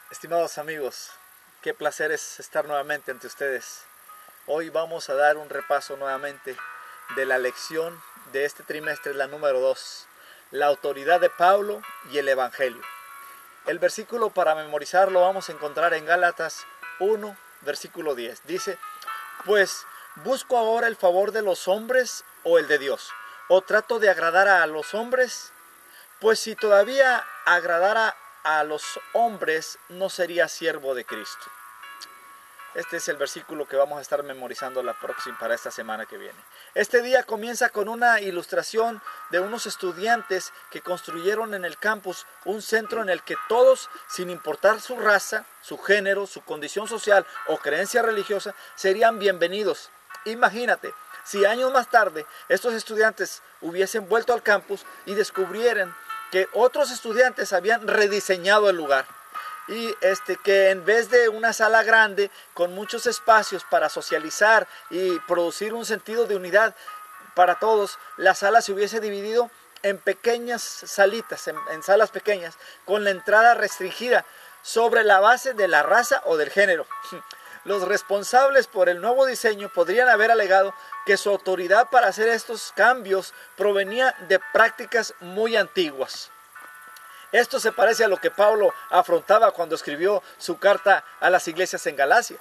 Estimados amigos, qué placer es estar nuevamente ante ustedes. Hoy vamos a dar un repaso nuevamente de la lección de este trimestre, la número 2, la autoridad de Pablo y el Evangelio. El versículo para memorizar lo vamos a encontrar en Gálatas 1, versículo 10. Dice, pues, ¿busco ahora el favor de los hombres o el de Dios? ¿O trato de agradar a los hombres? Pues si todavía agradara a los hombres, no sería siervo de Cristo. Este es el versículo que vamos a estar memorizando para esta semana que viene. Este día comienza con una ilustración de unos estudiantes que construyeron en el campus un centro en el que todos, sin importar su raza, su género, su condición social o creencia religiosa, serían bienvenidos. Imagínate, si años más tarde estos estudiantes hubiesen vuelto al campus y descubrieran que otros estudiantes habían rediseñado el lugar y que en vez de una sala grande con muchos espacios para socializar y producir un sentido de unidad para todos, la sala se hubiese dividido en pequeñas salitas, en salas pequeñas, con la entrada restringida sobre la base de la raza o del género. Los responsables por el nuevo diseño podrían haber alegado que su autoridad para hacer estos cambios provenía de prácticas muy antiguas. Esto se parece a lo que Pablo afrontaba cuando escribió su carta a las iglesias en Galacia.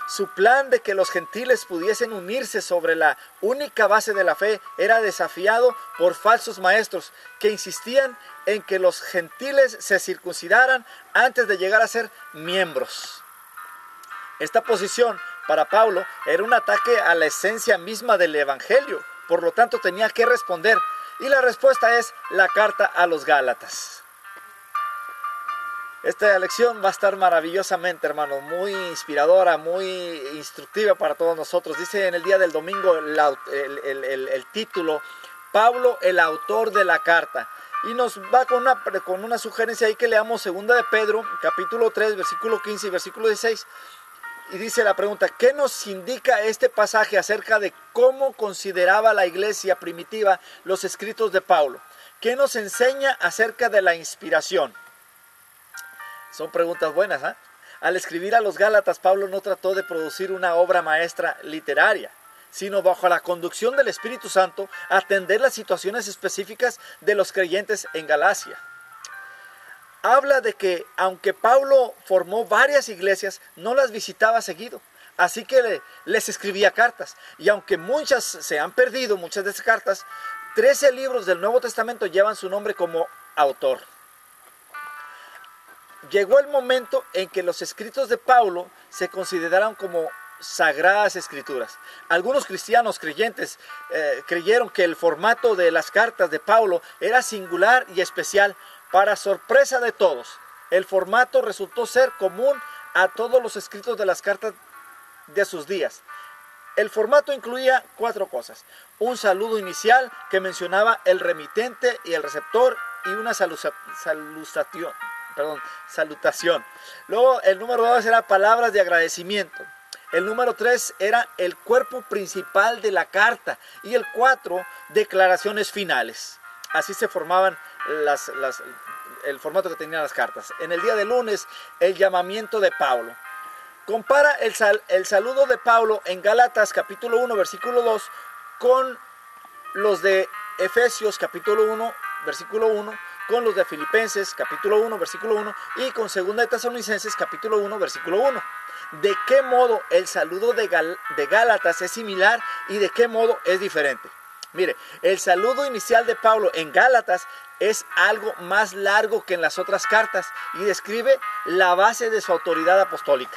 Su plan de que los gentiles pudiesen unirse sobre la única base de la fe era desafiado por falsos maestros que insistían en que los gentiles se circuncidaran antes de llegar a ser miembros. Esta posición para Pablo era un ataque a la esencia misma del Evangelio, por lo tanto tenía que responder, y la respuesta es la carta a los Gálatas. Esta lección va a estar maravillosamente, hermanos, muy inspiradora, muy instructiva para todos nosotros. Dice en el día del domingo el título, Pablo, el autor de la carta. Y nos va con una sugerencia ahí que leamos 2 de Pedro, capítulo 3, versículo 15 y versículo 16. Y dice la pregunta, ¿qué nos indica este pasaje acerca de cómo consideraba la iglesia primitiva los escritos de Pablo? ¿Qué nos enseña acerca de la inspiración? Son preguntas buenas, ¿eh? Al escribir a los Gálatas, Pablo no trató de producir una obra maestra literaria, sino bajo la conducción del Espíritu Santo, atender las situaciones específicas de los creyentes en Galacia. Habla de que aunque Pablo formó varias iglesias, no las visitaba seguido. Así que les escribía cartas. Y aunque muchas se han perdido, muchas de esas cartas, 13 libros del Nuevo Testamento llevan su nombre como autor. Llegó el momento en que los escritos de Pablo se consideraron como sagradas escrituras. Algunos cristianos creyentes creyeron que el formato de las cartas de Pablo era singular y especial. Para sorpresa de todos, el formato resultó ser común a todos los escritos de las cartas de sus días. El formato incluía 4 cosas. Un saludo inicial que mencionaba el remitente y el receptor y una salutación. Luego el número 2 era palabras de agradecimiento. El número 3 era el cuerpo principal de la carta. Y el 4, declaraciones finales. Así se formaban el formato que tenían las cartas. En el día de lunes, el llamamiento de Pablo. Compara el saludo de Pablo en Gálatas capítulo 1, versículo 2, con los de Efesios capítulo 1, versículo 1, con los de Filipenses capítulo 1, versículo 1, y con 2 de Tesalonicenses capítulo 1, versículo 1. ¿De qué modo el saludo de Gálatas es similar y de qué modo es diferente? Mire, el saludo inicial de Pablo en Gálatas es algo más largo que en las otras cartas y describe la base de su autoridad apostólica.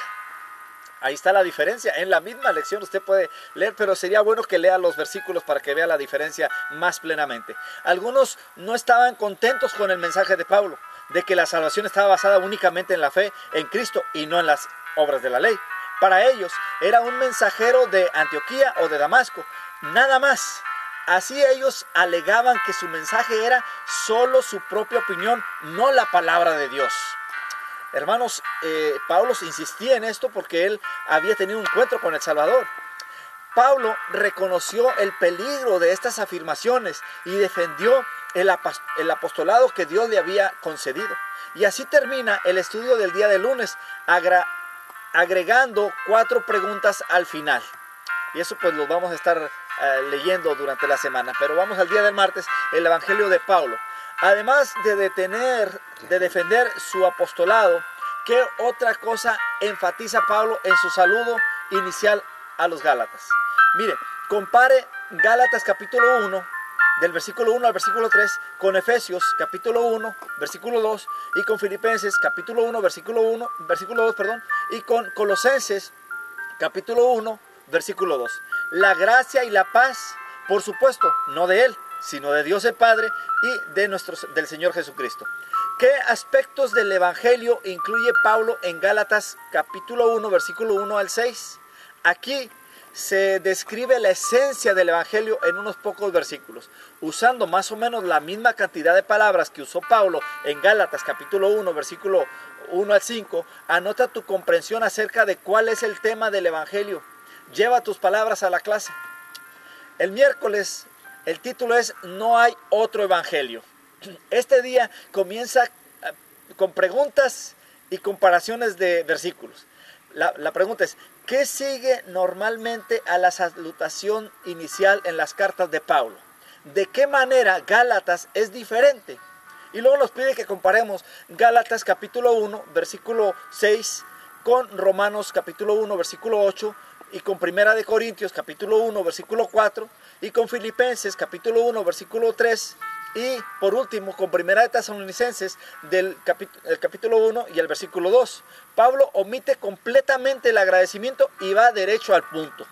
Ahí está la diferencia. En la misma lección usted puede leer, pero sería bueno que lea los versículos para que vea la diferencia más plenamente. Algunos no estaban contentos con el mensaje de Pablo, de que la salvación estaba basada únicamente en la fe en Cristo y no en las obras de la ley. Para ellos era un mensajero de Antioquía o de Damasco, nada más. Así ellos alegaban que su mensaje era solo su propia opinión, no la palabra de Dios. Hermanos, Pablo insistía en esto porque él había tenido un encuentro con el Salvador. Pablo reconoció el peligro de estas afirmaciones y defendió el apostolado que Dios le había concedido. Y así termina el estudio del día de lunes, agregando 4 preguntas al final. Y eso pues lo vamos a estar leyendo durante la semana. Pero vamos al día del martes, el Evangelio de Pablo. Además de defender su apostolado, ¿qué otra cosa enfatiza Pablo en su saludo inicial a los Gálatas? Mire, compare Gálatas capítulo 1, del versículo 1 al versículo 3, con Efesios capítulo 1, versículo 2, y con Filipenses capítulo 1, versículo 2, y con Colosenses capítulo 1, versículo 2. La gracia y la paz, por supuesto, no de Él, sino de Dios el Padre y del Señor Jesucristo. ¿Qué aspectos del Evangelio incluye Pablo en Gálatas capítulo 1, versículo 1 al 6? Aquí se describe la esencia del Evangelio en unos pocos versículos, usando más o menos la misma cantidad de palabras que usó Pablo en Gálatas capítulo 1, versículo 1 al 5. Anota tu comprensión acerca de cuál es el tema del Evangelio. Lleva tus palabras a la clase. El miércoles, el título es No hay otro Evangelio. Este día comienza con preguntas y comparaciones de versículos. La pregunta es, ¿qué sigue normalmente a la salutación inicial en las cartas de Pablo? ¿De qué manera Gálatas es diferente? Y luego nos pide que comparemos Gálatas capítulo 1, versículo 6, con Romanos capítulo 1, versículo 8, y con Primera de Corintios capítulo 1, versículo 4, y con Filipenses capítulo 1, versículo 3, y por último con Primera de Tesalonicenses el capítulo 1 y el versículo 2. Pablo omite completamente el agradecimiento y va derecho al punto.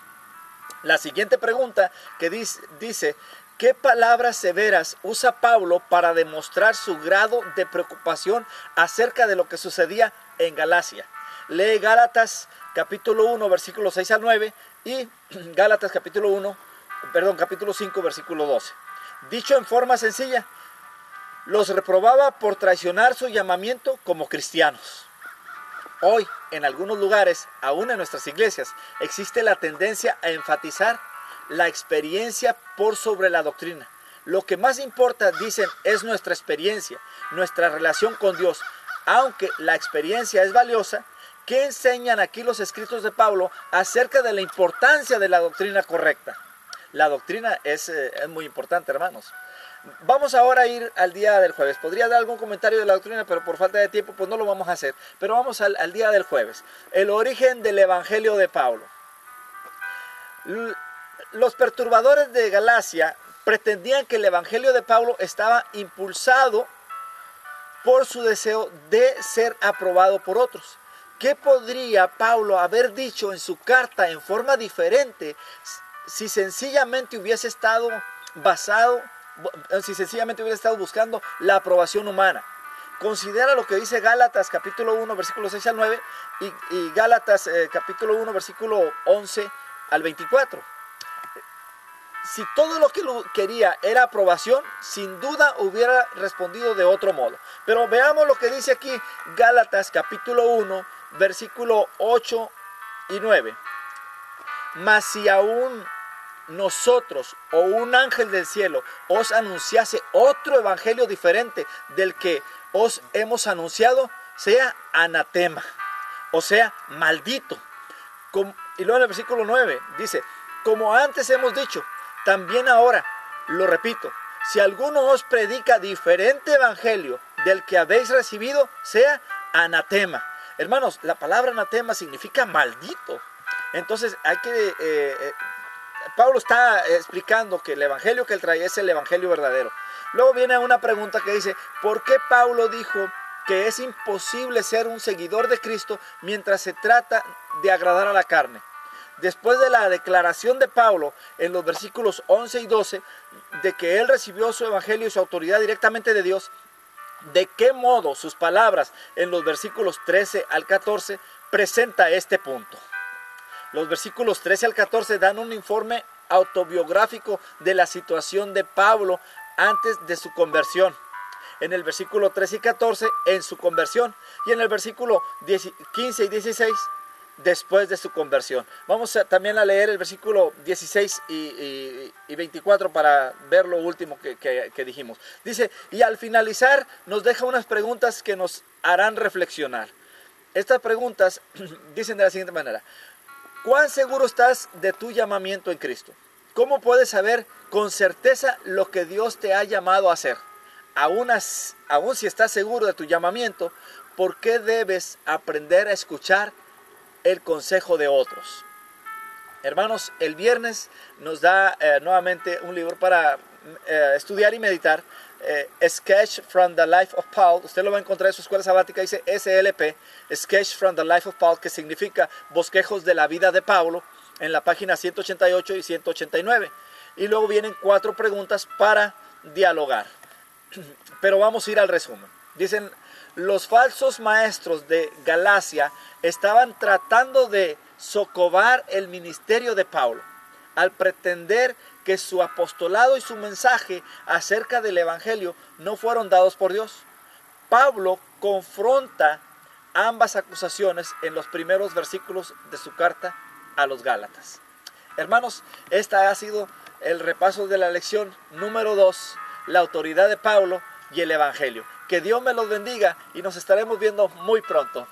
La siguiente pregunta que dice, ¿qué palabras severas usa Pablo para demostrar su grado de preocupación acerca de lo que sucedía en Galacia? Lee Gálatas capítulo 1, versículos 6 al 9 y Gálatas capítulo 5, versículo 12. Dicho en forma sencilla, los reprobaba por traicionar su llamamiento como cristianos. Hoy, en algunos lugares, aún en nuestras iglesias, existe la tendencia a enfatizar la experiencia por sobre la doctrina. Lo que más importa, dicen, es nuestra experiencia, nuestra relación con Dios. Aunque la experiencia es valiosa, ¿qué enseñan aquí los escritos de Pablo acerca de la importancia de la doctrina correcta? La doctrina es muy importante, hermanos. Vamos ahora a ir al día del jueves. Podría dar algún comentario de la doctrina, pero por falta de tiempo pues no lo vamos a hacer. Pero vamos al día del jueves. El origen del Evangelio de Pablo. Los perturbadores de Galacia pretendían que el Evangelio de Pablo estaba impulsado por su deseo de ser aprobado por otros. ¿Qué podría Pablo haber dicho en su carta en forma diferente si sencillamente hubiese estado buscando la aprobación humana? Considera lo que dice Gálatas capítulo 1, versículo 6 al 9 y Gálatas capítulo 1, versículo 11 al 24. Si todo lo que quería era aprobación, sin duda hubiera respondido de otro modo. Pero veamos lo que dice aquí Gálatas capítulo 1, versículo 8 y 9. Mas si aún nosotros o un ángel del cielo os anunciase otro evangelio diferente del que os hemos anunciado, sea anatema, o sea, maldito. Y luego en el versículo 9 dice, como antes hemos dicho, también ahora, lo repito, si alguno os predica diferente evangelio del que habéis recibido, sea anatema. Hermanos, la palabra anatema significa maldito. Entonces Pablo está explicando que el evangelio que él trae es el evangelio verdadero. Luego viene una pregunta que dice, ¿por qué Pablo dijo que es imposible ser un seguidor de Cristo mientras se trata de agradar a la carne? Después de la declaración de Pablo en los versículos 11 y 12 de que él recibió su evangelio y su autoridad directamente de Dios, ¿de qué modo sus palabras en los versículos 13 al 14 presenta este punto? Los versículos 13 al 14 dan un informe autobiográfico de la situación de Pablo antes de su conversión. En el versículo 13 y 14, en su conversión. Y en el versículo 15 y 16, después de su conversión. Vamos también a leer el versículo 16 y 24 para ver lo último que dijimos. Dice, y al finalizar nos deja unas preguntas que nos harán reflexionar. Estas preguntas dicen de la siguiente manera: ¿cuán seguro estás de tu llamamiento en Cristo? ¿Cómo puedes saber con certeza lo que Dios te ha llamado a hacer? Aún si estás seguro de tu llamamiento, ¿por qué debes aprender a escuchar el consejo de otros? Hermanos, el viernes nos da nuevamente un libro para estudiar y meditar. Sketch from the Life of Paul. Usted lo va a encontrar en su escuela sabática, dice SLP, Sketch from the Life of Paul, que significa bosquejos de la vida de Pablo, en la página 188 y 189. Y luego vienen 4 preguntas para dialogar. Pero vamos a ir al resumen. Dicen, los falsos maestros de Galacia estaban tratando de socavar el ministerio de Pablo al pretender que su apostolado y su mensaje acerca del evangelio no fueron dados por Dios. Pablo confronta ambas acusaciones en los primeros versículos de su carta a los Gálatas. Hermanos, esta ha sido el repaso de la lección número 2, la autoridad de Pablo y el evangelio. Que Dios me los bendiga y nos estaremos viendo muy pronto.